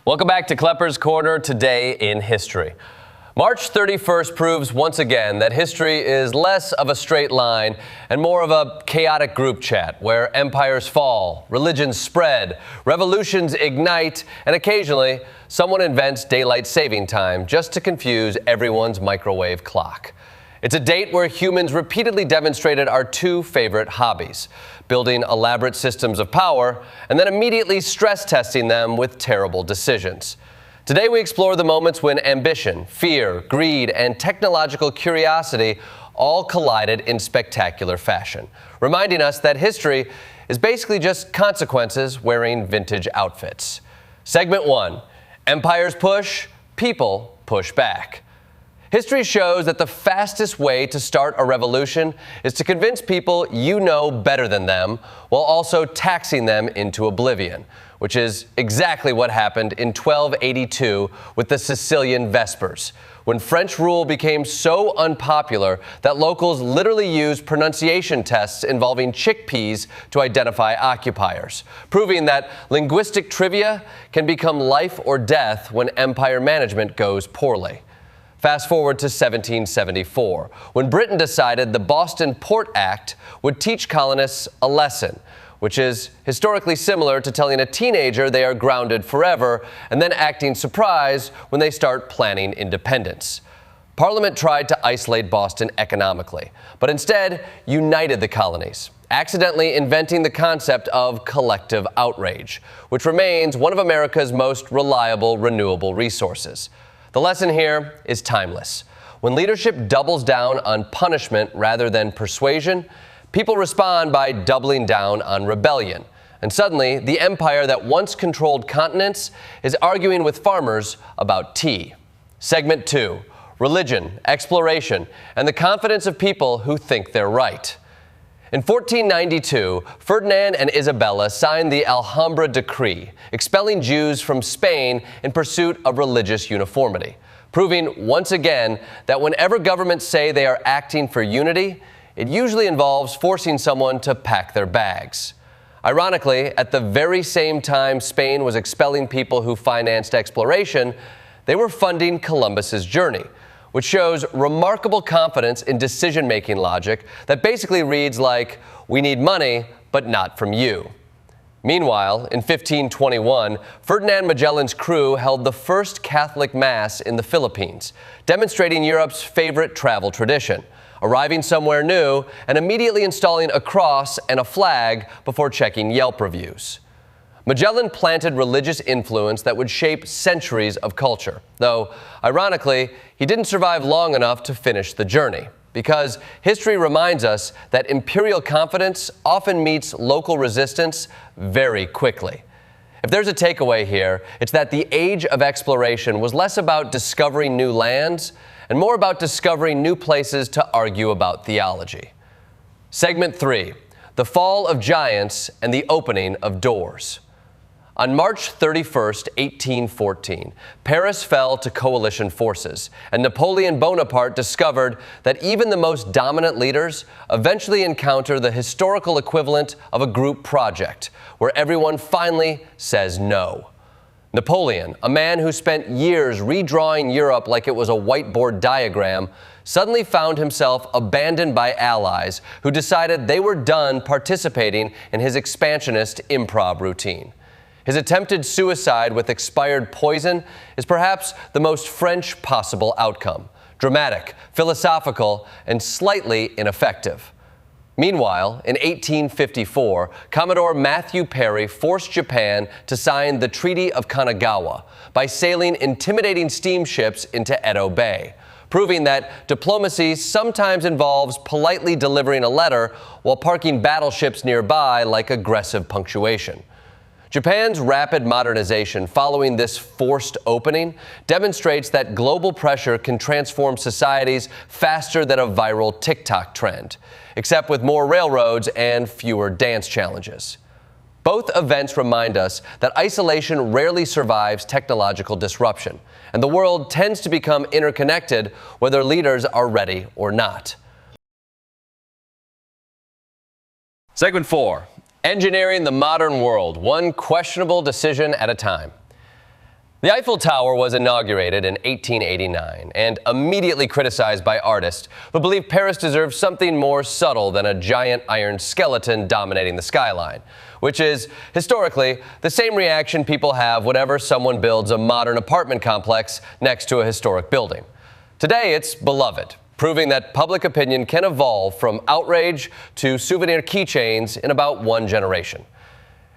Welcome back to Klepper's Corner, today in history. March 31st proves once again that history is less of a straight line and more of a chaotic group chat where empires fall, religions spread, revolutions ignite, and occasionally someone invents daylight saving time just to confuse everyone's microwave clock. It's a date where humans repeatedly demonstrated our two favorite hobbies, building elaborate systems of power and then immediately stress testing them with terrible decisions. Today we explore the moments when ambition, fear, greed, and technological curiosity all collided in spectacular fashion, reminding us that history is basically just consequences wearing vintage outfits. Segment 1. Empires push, people push back. History shows that the fastest way to start a revolution is to convince people you know better than them while also taxing them into oblivion, which is exactly what happened in 1282 with the Sicilian Vespers, when French rule became so unpopular that locals literally used pronunciation tests involving chickpeas to identify occupiers, proving that linguistic trivia can become life or death when empire management goes poorly. Fast forward to 1774, when Britain decided the Boston Port Act would teach colonists a lesson, which is historically similar to telling a teenager they are grounded forever and then acting surprised when they start planning independence. Parliament tried to isolate Boston economically, but instead united the colonies, accidentally inventing the concept of collective outrage, which remains one of America's most reliable renewable resources. The lesson here is timeless. When leadership doubles down on punishment rather than persuasion, people respond by doubling down on rebellion. And suddenly, the empire that once controlled continents is arguing with farmers about tea. Segment 2. Religion, exploration, and the confidence of people who think they're right. In 1492, Ferdinand and Isabella signed the Alhambra Decree, expelling Jews from Spain in pursuit of religious uniformity, proving once again that whenever governments say they are acting for unity, it usually involves forcing someone to pack their bags. Ironically, at the very same time Spain was expelling people who financed exploration, they were funding Columbus's journey, which shows remarkable confidence in decision-making logic that basically reads like, "We need money, but not from you." Meanwhile, in 1521, Ferdinand Magellan's crew held the first Catholic Mass in the Philippines, demonstrating Europe's favorite travel tradition, arriving somewhere new and immediately installing a cross and a flag before checking Yelp reviews. Magellan planted religious influence that would shape centuries of culture, though, ironically, he didn't survive long enough to finish the journey, because history reminds us that imperial confidence often meets local resistance very quickly. If there's a takeaway here, it's that the age of exploration was less about discovering new lands and more about discovering new places to argue about theology. Segment 3. The fall of giants and the opening of doors. On March 31st, 1814, Paris fell to coalition forces, and Napoleon Bonaparte discovered that even the most dominant leaders eventually encounter the historical equivalent of a group project, where everyone finally says no. Napoleon, a man who spent years redrawing Europe like it was a whiteboard diagram, suddenly found himself abandoned by allies who decided they were done participating in his expansionist improv routine. His attempted suicide with expired poison is perhaps the most French possible outcome: dramatic, philosophical, and slightly ineffective. Meanwhile, in 1854, Commodore Matthew Perry forced Japan to sign the Treaty of Kanagawa by sailing intimidating steamships into Edo Bay, proving that diplomacy sometimes involves politely delivering a letter while parking battleships nearby like aggressive punctuation. Japan's rapid modernization following this forced opening demonstrates that global pressure can transform societies faster than a viral TikTok trend, except with more railroads and fewer dance challenges. Both events remind us that isolation rarely survives technological disruption, and the world tends to become interconnected whether leaders are ready or not. Segment 4. Engineering the modern world, one questionable decision at a time. The Eiffel Tower was inaugurated in 1889 and immediately criticized by artists who believe Paris deserves something more subtle than a giant iron skeleton dominating the skyline, which is, historically, the same reaction people have whenever someone builds a modern apartment complex next to a historic building. Today, it's beloved, proving that public opinion can evolve from outrage to souvenir keychains in about one generation.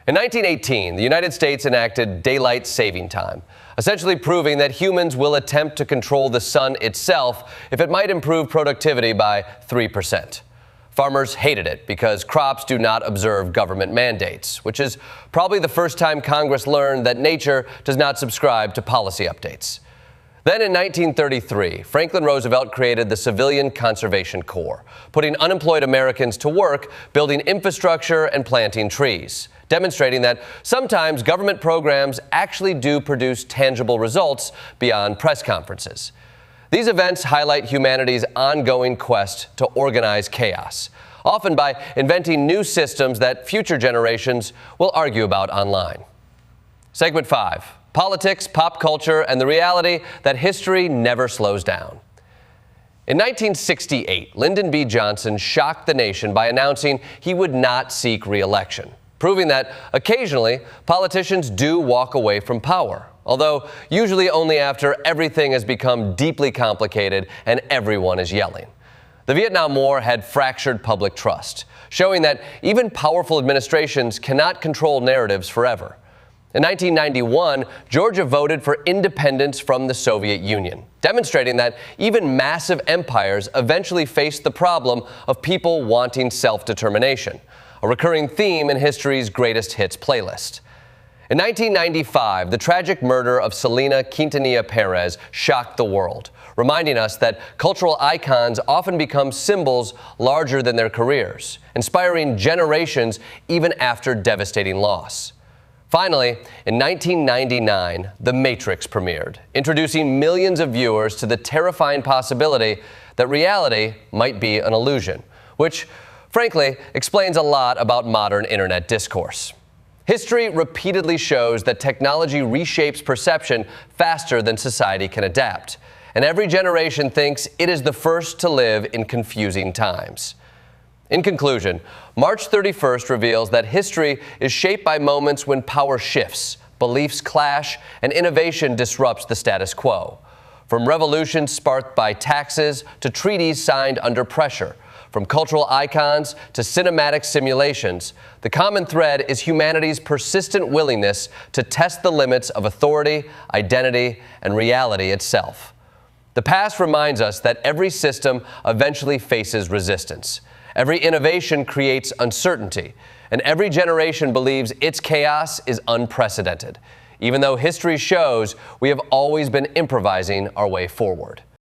In 1918, the United States enacted daylight saving time, essentially proving that humans will attempt to control the sun itself if it might improve productivity by 3%. Farmers hated it because crops do not observe government mandates, which is probably the first time Congress learned that nature does not subscribe to policy updates. Then in 1933, Franklin Roosevelt created the Civilian Conservation Corps, putting unemployed Americans to work building infrastructure and planting trees, demonstrating that sometimes government programs actually do produce tangible results beyond press conferences. These events highlight humanity's ongoing quest to organize chaos, often by inventing new systems that future generations will argue about online. Segment 5. Politics, pop culture, and the reality that history never slows down. In 1968, Lyndon B. Johnson shocked the nation by announcing he would not seek re-election, proving that occasionally politicians do walk away from power, although usually only after everything has become deeply complicated and everyone is yelling. The Vietnam War had fractured public trust, showing that even powerful administrations cannot control narratives forever. In 1991, Georgia voted for independence from the Soviet Union, demonstrating that even massive empires eventually face the problem of people wanting self-determination, a recurring theme in history's greatest hits playlist. In 1995, the tragic murder of Selena Quintanilla Perez shocked the world, reminding us that cultural icons often become symbols larger than their careers, inspiring generations even after devastating loss. Finally, in 1999, The Matrix premiered, introducing millions of viewers to the terrifying possibility that reality might be an illusion, which, frankly, explains a lot about modern internet discourse. History repeatedly shows that technology reshapes perception faster than society can adapt, and every generation thinks it is the first to live in confusing times. In conclusion, March 31st reveals that history is shaped by moments when power shifts, beliefs clash, and innovation disrupts the status quo. From revolutions sparked by taxes to treaties signed under pressure, from cultural icons to cinematic simulations, the common thread is humanity's persistent willingness to test the limits of authority, identity, and reality itself. The past reminds us that every system eventually faces resistance. Every innovation creates uncertainty, and every generation believes its chaos is unprecedented, even though history shows we have always been improvising our way forward.